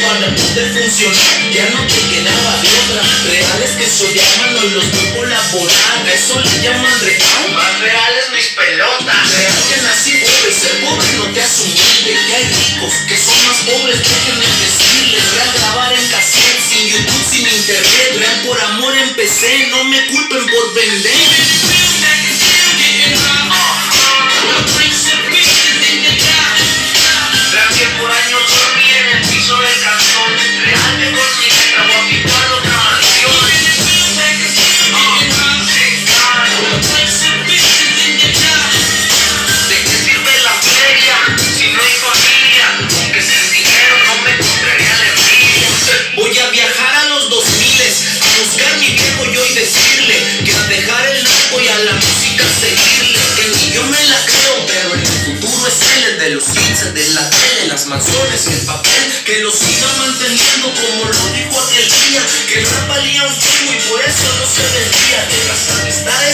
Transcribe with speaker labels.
Speaker 1: para poder funcionar, ya no te quedaba de otra. Reales que se odiaban, hoy los veo colaborar. A eso le llaman real.
Speaker 2: Más reales mis pelotas.
Speaker 1: Real que nací pobre, ser pobre no te hace humilde. Que hay ricos que son más pobres, déjenme decirles. Real grabar en cassette, sin YouTube, sin internet. Real por amor empecé, no me culpen por vender.
Speaker 2: Real que por años dormí en el piso del cantón. Real que con mi letra voy a pintar otra mansión. ¿De qué sirve la feria si no hay familia? Aunque sin dinero no me encontraría alegría.
Speaker 1: Voy a viajar a los 2000, a buscar mi viejo yo y decirle que a dejar el narco y a la música seguirle. Que ni yo me la creo, pero en el futuro es él, el de los hits, el de la tele, las mansiones, el papel. Que lo siga manteniendo como lo dijo aquel día. Que el rap valía un chingo y por eso no se vendía. De las amistades